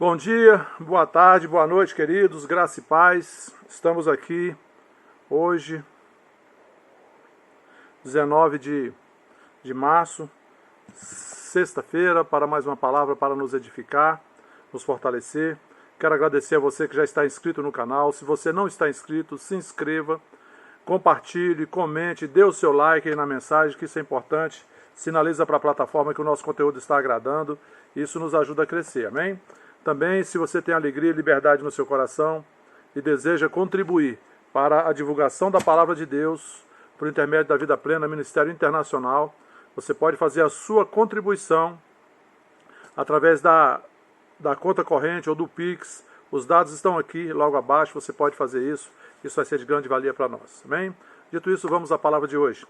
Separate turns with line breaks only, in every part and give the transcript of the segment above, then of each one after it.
Bom dia, boa tarde, boa noite, queridos, graça e paz. Estamos aqui hoje, 19 de março, sexta-feira, para mais uma palavra para nos edificar, nos fortalecer. Quero agradecer a você que já está inscrito no canal. Se você não está inscrito, se inscreva, compartilhe, comente, dê o seu like aí na mensagem, que isso é importante. Sinaliza para a plataforma que o nosso conteúdo está agradando. Isso nos ajuda a crescer, amém? Também, se você tem alegria e liberdade no seu coração e deseja contribuir para a divulgação da Palavra de Deus por intermédio da Vida Plena, Ministério Internacional, você pode fazer a sua contribuição através da conta corrente ou do Pix. Os dados estão aqui, logo abaixo, você pode fazer isso. Isso vai ser de grande valia para nós, amém? Dito isso, vamos à palavra de hoje.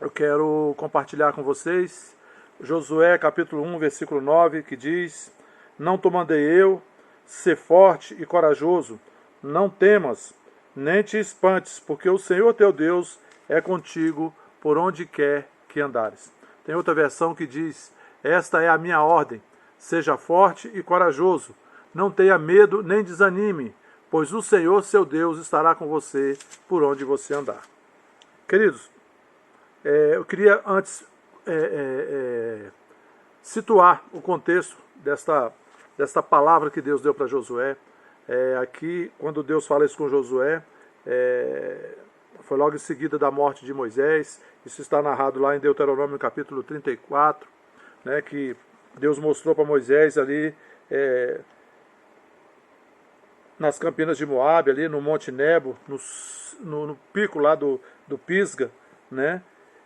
Eu quero compartilhar com vocês Josué capítulo 1, versículo 9, que diz: Não te mandei eu, ser forte e corajoso, não temas, nem te espantes, porque o Senhor teu Deus é contigo por onde quer que andares. Tem outra versão que diz: Esta é a minha ordem, seja forte e corajoso, não tenha medo nem desanime, pois o Senhor seu Deus estará com você por onde você andar. Queridos, eu queria antes situar o contexto desta palavra que Deus deu para Josué. Aqui, quando Deus fala isso com Josué, foi logo em seguida da morte de Moisés. Isso está narrado lá em Deuteronômio capítulo 34, né, que Deus mostrou para Moisés ali nas campinas de Moabe, ali no Monte Nebo, no pico lá do Pisga, né,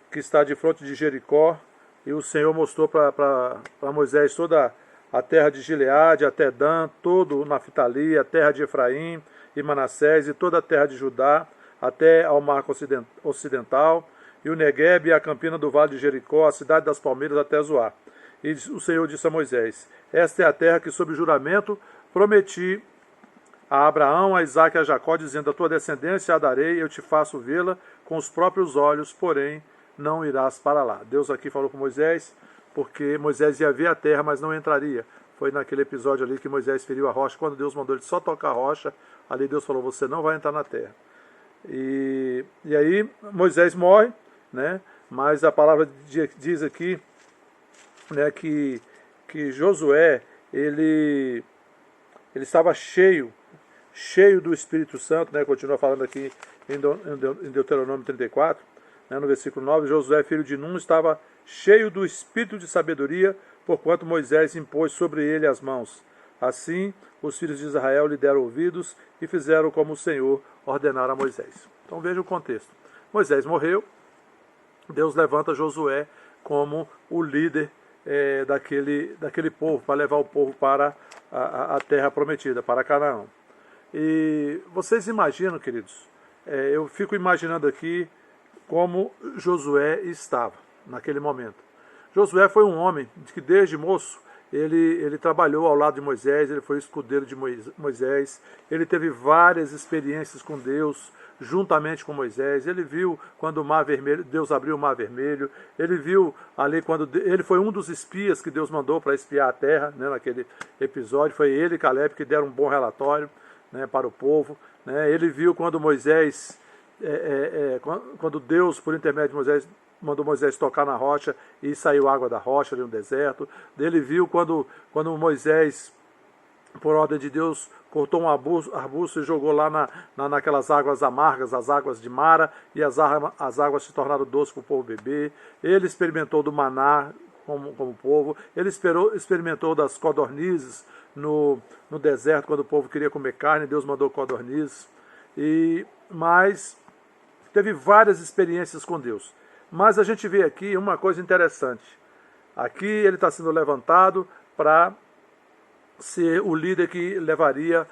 que está de frente de Jericó, e o Senhor mostrou para Moisés toda a terra de Gileade, até Dan, todo o Naftali, a terra de Efraim e Manassés, e toda a terra de Judá, até ao mar ocidental, e o Neguebe e a campina do vale de Jericó, a cidade das palmeiras até Zoar. E o Senhor disse a Moisés: Esta é a terra que, sob juramento, prometi a Abraão, a Isaque e a Jacó, dizendo: A tua descendência a darei, eu te faço vê-la com os próprios olhos, porém não irás para lá. Deus aqui falou com Moisés, porque Moisés ia ver a terra, mas não entraria. Foi naquele episódio ali que Moisés feriu a rocha. Quando Deus mandou ele só tocar a rocha, ali Deus falou: você não vai entrar na terra. E aí Moisés morre, né? Mas a palavra diz aqui, né, que Josué, ele estava cheio do Espírito Santo, né? Continua falando aqui em Deuteronômio 34, no versículo 9, Josué, filho de Num, estava cheio do espírito de sabedoria, porquanto Moisés impôs sobre ele as mãos. Assim, os filhos de Israel lhe deram ouvidos e fizeram como o Senhor ordenara a Moisés. Então veja o contexto. Moisés morreu, Deus levanta Josué como o líder daquele povo, para levar o povo para a terra prometida, para Canaã. E vocês imaginam, queridos, eu fico imaginando aqui como Josué estava naquele momento. Josué foi um homem que desde moço ele trabalhou ao lado de Moisés, ele foi escudeiro de Moisés, ele teve várias experiências com Deus juntamente com Moisés. Ele viu quando o Mar Vermelho, Deus abriu o Mar Vermelho, ele viu ali quando ele foi um dos espias que Deus mandou para espiar a terra, né, naquele episódio. Foi ele e Caleb que deram um bom relatório, né, para o povo, né. Ele viu quando Moisés quando Deus, por intermédio de Moisés, mandou Moisés tocar na rocha e saiu água da rocha ali no deserto. Ele viu quando Moisés, por ordem de Deus, cortou um arbusto e jogou lá naquelas águas amargas, as águas de Mara, e as águas se tornaram doces para o povo beber. Ele experimentou do maná como povo. Ele experimentou das codornizes no deserto, quando o povo queria comer carne, Deus mandou codornizes. Mas teve várias experiências com Deus. Mas a gente vê aqui uma coisa interessante. Aqui ele está sendo levantado para ser o líder que levaria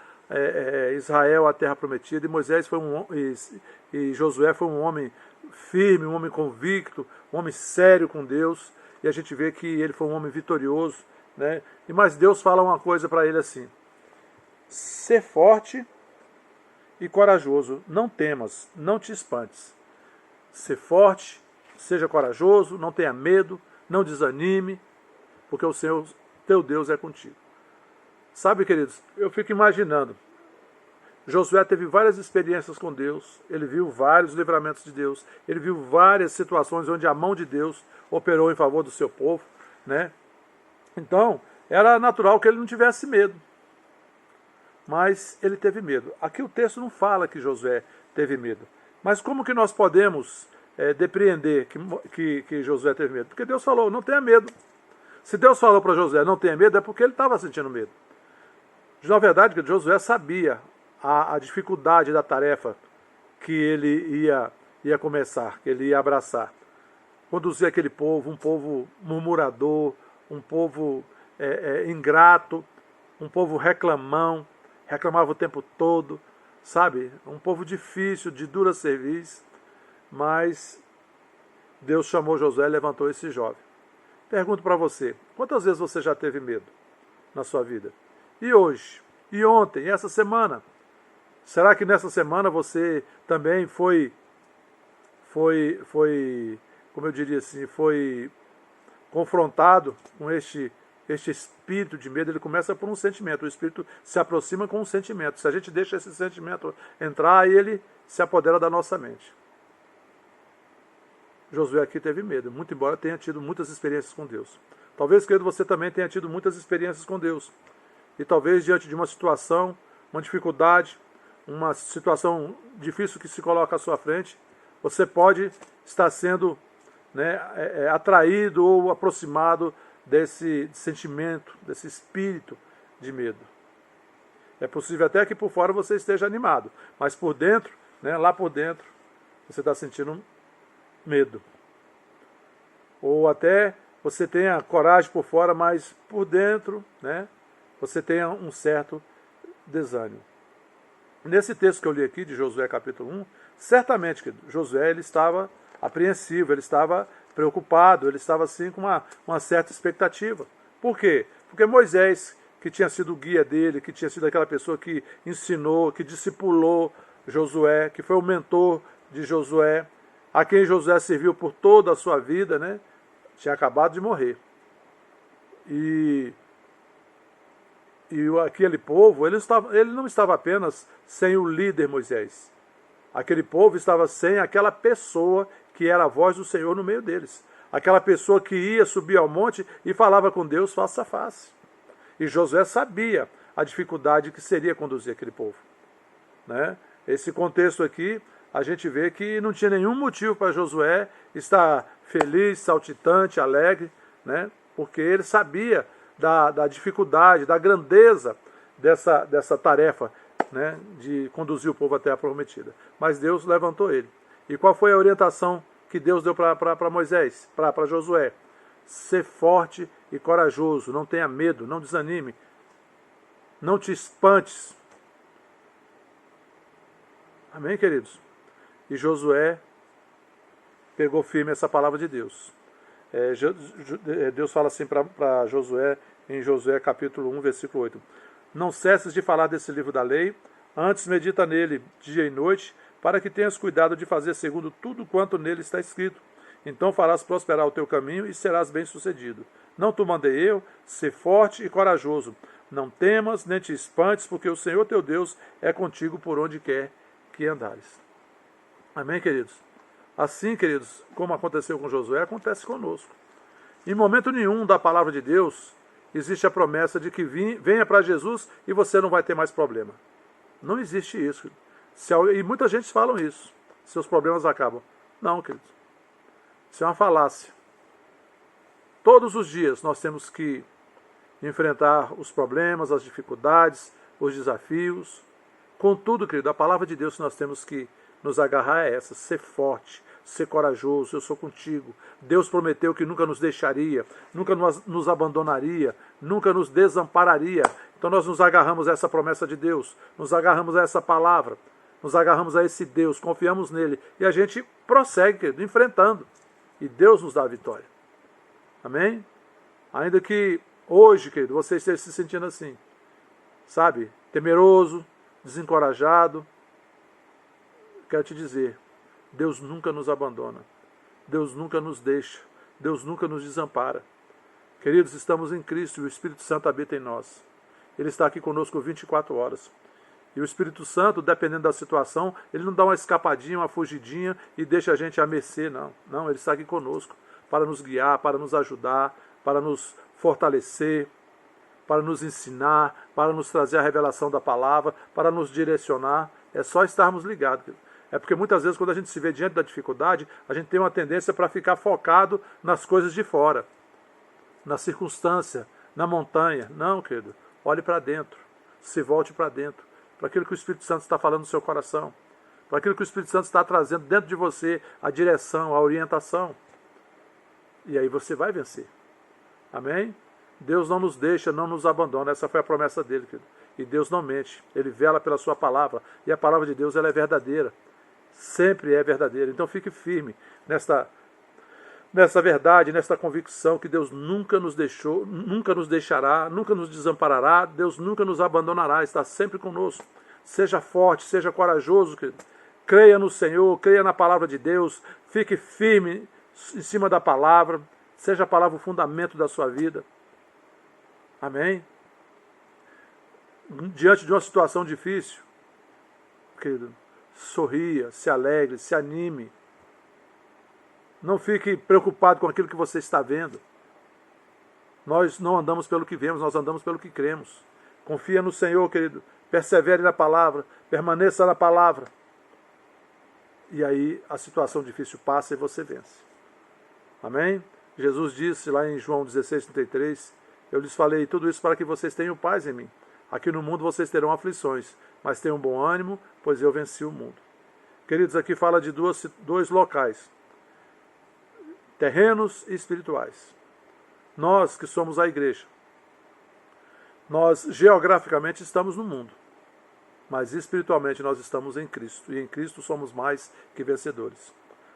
Israel à terra prometida. E Moisés e Josué foi um homem firme, um homem convicto, um homem sério com Deus. E a gente vê que ele foi um homem vitorioso, né? Mas Deus fala uma coisa para ele assim: ser forte e corajoso, não temas, não te espantes. Ser forte, seja corajoso, não tenha medo, não desanime, porque o Senhor, teu Deus, é contigo. Sabe, queridos, eu fico imaginando, Josué teve várias experiências com Deus, ele viu vários livramentos de Deus, ele viu várias situações onde a mão de Deus operou em favor do seu povo, né? Então, era natural que ele não tivesse medo, mas ele teve medo. Aqui o texto não fala que Josué teve medo, mas como que nós podemos depreender que Josué teve medo? Porque Deus falou, não tenha medo. Se Deus falou para Josué, não tenha medo, é porque ele estava sentindo medo. Na verdade, Josué sabia a dificuldade da tarefa que ele ia começar, que ele ia abraçar. Conduzir aquele povo, um povo murmurador, um povo ingrato, um povo reclamão, reclamava o tempo todo, sabe? Um povo difícil, de dura serviço, mas Deus chamou Josué e levantou esse jovem. Pergunto para você, quantas vezes você já teve medo na sua vida? E hoje? E ontem? E essa semana? Será que nessa semana você também foi, como eu diria assim, foi confrontado com este espírito de medo? Ele começa por um sentimento, o espírito se aproxima com um sentimento. Se a gente deixa esse sentimento entrar, ele se apodera da nossa mente. Josué aqui teve medo, muito embora tenha tido muitas experiências com Deus. Talvez, querido, você também tenha tido muitas experiências com Deus. E talvez diante de uma situação, uma dificuldade, uma situação difícil que se coloca à sua frente, você pode estar sendo atraído ou aproximado desse sentimento, desse espírito de medo. É possível até que por fora você esteja animado, mas por dentro, lá por dentro, você está sentindo medo. Ou até você tenha coragem por fora, mas por dentro, você tenha um certo desânimo. Nesse texto que eu li aqui, de Josué capítulo 1, certamente, Josué ele estava apreensivo, ele estava preocupado, ele estava assim com uma certa expectativa. Por quê? Porque Moisés, que tinha sido o guia dele, que tinha sido aquela pessoa que ensinou, que discipulou Josué, que foi o mentor de Josué, a quem Josué serviu por toda a sua vida, tinha acabado de morrer. E aquele povo, ele não estava apenas sem o líder Moisés. Aquele povo estava sem aquela pessoa que era a voz do Senhor no meio deles. Aquela pessoa que ia subir ao monte e falava com Deus face a face. E Josué sabia a dificuldade que seria conduzir aquele povo. Esse contexto aqui, a gente vê que não tinha nenhum motivo para Josué estar feliz, saltitante, alegre, porque ele sabia da dificuldade, da grandeza dessa tarefa, de conduzir o povo até a prometida. Mas Deus levantou ele. E qual foi a orientação que Deus deu para Moisés, para Josué? Ser forte e corajoso, não tenha medo, não desanime, não te espantes. Amém, queridos? E Josué pegou firme essa palavra de Deus. Deus fala assim para Josué, em Josué capítulo 1, versículo 8. Não cesses de falar desse livro da lei, antes medita nele dia e noite, para que tenhas cuidado de fazer segundo tudo quanto nele está escrito. Então farás prosperar o teu caminho e serás bem-sucedido. Não te mandei eu, ser forte e corajoso. Não temas, nem te espantes, porque o Senhor teu Deus é contigo por onde quer que andares. Amém, queridos? Assim, queridos, como aconteceu com Josué, acontece conosco. Em momento nenhum da palavra de Deus existe a promessa de que venha para Jesus e você não vai ter mais problema. Não existe isso. E muita gente falam isso. Seus problemas acabam. Não, queridos. Isso é uma falácia. Todos os dias nós temos que enfrentar os problemas, as dificuldades, os desafios. Contudo, querido, a palavra de Deus que nós temos que nos agarrar é essa: ser forte, ser corajoso, eu sou contigo. Deus prometeu que nunca nos deixaria, nunca nos abandonaria, nunca nos desampararia. Então nós nos agarramos a essa promessa de Deus, nos agarramos a essa palavra, nos agarramos a esse Deus, confiamos nele e a gente prossegue, querido, enfrentando. E Deus nos dá a vitória. Amém? Ainda que hoje, querido, você esteja se sentindo assim, sabe, temeroso, desencorajado, quero te dizer, Deus nunca nos abandona, Deus nunca nos deixa, Deus nunca nos desampara. Queridos, estamos em Cristo e o Espírito Santo habita em nós. Ele está aqui conosco 24 horas. E o Espírito Santo, dependendo da situação, ele não dá uma escapadinha, uma fugidinha e deixa a gente à mercê, não. Não, ele está aqui conosco para nos guiar, para nos ajudar, para nos fortalecer, para nos ensinar, para nos trazer a revelação da palavra, para nos direcionar. É só estarmos ligados. É porque muitas vezes quando a gente se vê diante da dificuldade, a gente tem uma tendência para ficar focado nas coisas de fora, na circunstância, na montanha. Não, querido, olhe para dentro, se volte para dentro, para aquilo que o Espírito Santo está falando no seu coração, para aquilo que o Espírito Santo está trazendo dentro de você, a direção, a orientação. E aí você vai vencer. Amém? Deus não nos deixa, não nos abandona. Essa foi a promessa dele, querido. E Deus não mente. Ele vela pela sua palavra. E a palavra de Deus, ela é verdadeira. Sempre é verdadeira. Então fique firme nessa verdade, nessa convicção que Deus nunca nos deixou, nunca nos deixará, nunca nos desamparará. Deus nunca nos abandonará. Está sempre conosco. Seja forte, seja corajoso, querido. Creia no Senhor, creia na palavra de Deus. Fique firme em cima da palavra. Seja a palavra o fundamento da sua vida. Amém? Diante de uma situação difícil, querido, sorria, se alegre, se anime. Não fique preocupado com aquilo que você está vendo. Nós não andamos pelo que vemos, nós andamos pelo que cremos. Confia no Senhor, querido. Persevere na palavra, permaneça na palavra. E aí a situação difícil passa e você vence. Amém? Jesus disse lá em João 16:33, eu lhes falei tudo isso para que vocês tenham paz em mim. Aqui no mundo vocês terão aflições, mas tenham bom ânimo, pois eu venci o mundo. Queridos, aqui fala de dois locais, terrenos e espirituais. Nós que somos a igreja, nós geograficamente estamos no mundo, mas espiritualmente nós estamos em Cristo, e em Cristo somos mais que vencedores.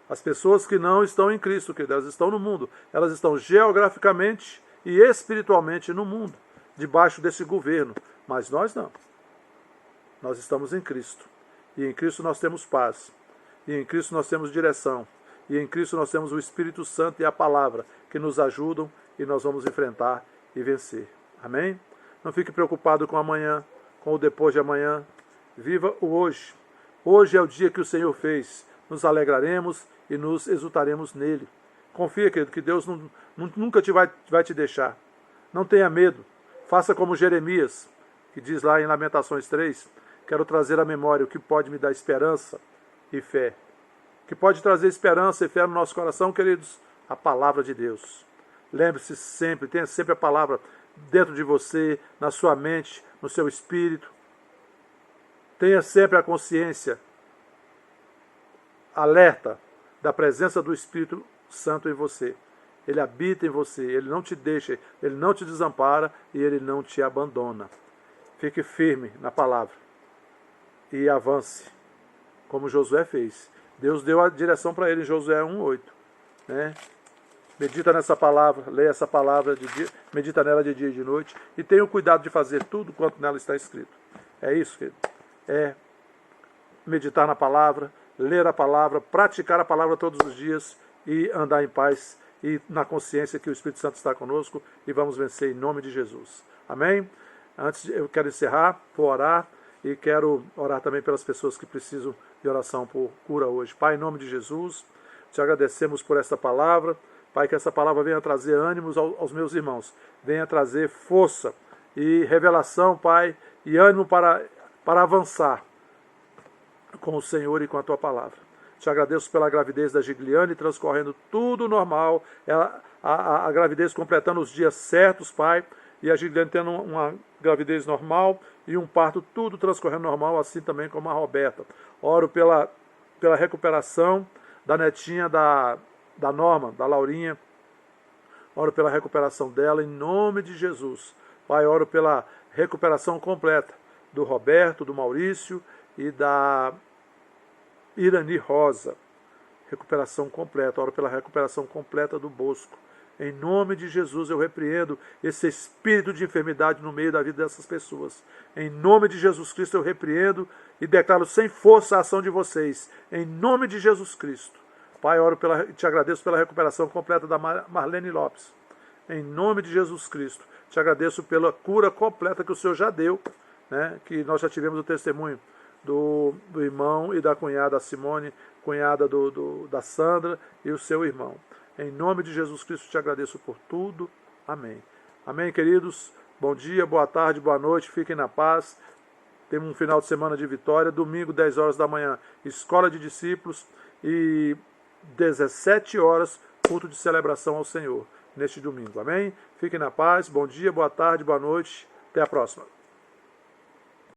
As pessoas que não estão em Cristo, que elas estão no mundo, elas estão geograficamente e espiritualmente no mundo, debaixo desse governo, mas nós não. Nós estamos em Cristo, e em Cristo nós temos paz, e em Cristo nós temos direção, e em Cristo nós temos o Espírito Santo e a palavra que nos ajudam e nós vamos enfrentar e vencer. Amém? Não fique preocupado com amanhã, com o depois de amanhã. Viva o hoje. Hoje é o dia que o Senhor fez. Nos alegraremos e nos exultaremos nele. Confia, querido, que Deus nunca vai te deixar. Não tenha medo. Faça como Jeremias, que diz lá em Lamentações 3, quero trazer à memória o que pode me dar esperança e fé. O que pode trazer esperança e fé no nosso coração, queridos? A palavra de Deus. Lembre-se sempre, tenha sempre a palavra dentro de você, na sua mente, no seu espírito. Tenha sempre a consciência alerta da presença do Espírito Santo em você. Ele habita em você, ele não te deixa, ele não te desampara e ele não te abandona. Fique firme na palavra e avance, como Josué fez. Deus deu a direção para ele em Josué 1:8. Né? Medita nessa palavra, leia essa palavra, medita nela de dia e de noite e tenha o cuidado de fazer tudo quanto nela está escrito. É isso, querido. É meditar na palavra, ler a palavra, praticar a palavra todos os dias e andar em paz e na consciência que o Espírito Santo está conosco e vamos vencer em nome de Jesus. Amém? Eu quero encerrar, vou orar e quero orar também pelas pessoas que precisam de oração por cura hoje. Pai, em nome de Jesus, te agradecemos por esta palavra. Pai, que essa palavra venha trazer ânimos aos meus irmãos, venha trazer força e revelação, Pai, e ânimo para avançar com o Senhor e com a Tua palavra. Te agradeço pela gravidez da Gigliane, transcorrendo tudo normal, a gravidez completando os dias certos, Pai, e a Gigliane tendo uma gravidez normal e um parto tudo transcorrendo normal, assim também como a Roberta. Oro pela recuperação da netinha da Norma, da Laurinha. Oro pela recuperação dela em nome de Jesus. Pai, oro pela recuperação completa do Roberto, do Maurício e da Irani Rosa. Recuperação completa. Oro pela recuperação completa do Bosco. Em nome de Jesus eu repreendo esse espírito de enfermidade no meio da vida dessas pessoas. Em nome de Jesus Cristo eu repreendo e declaro sem força a ação de vocês. Em nome de Jesus Cristo. Pai, te agradeço pela recuperação completa da Marlene Lopes. Em nome de Jesus Cristo. Te agradeço pela cura completa que o Senhor já deu, né? Que nós já tivemos o testemunho do irmão e da cunhada Simone, cunhada da Sandra e o seu irmão. Em nome de Jesus Cristo te agradeço por tudo. Amém. Amém, queridos. Bom dia, boa tarde, boa noite. Fiquem na paz. Temos um final de semana de vitória. Domingo, 10 horas da manhã, Escola de Discípulos. E 17 horas, culto de celebração ao Senhor, neste domingo. Amém? Fiquem na paz. Bom dia, boa tarde, boa noite. Até a próxima.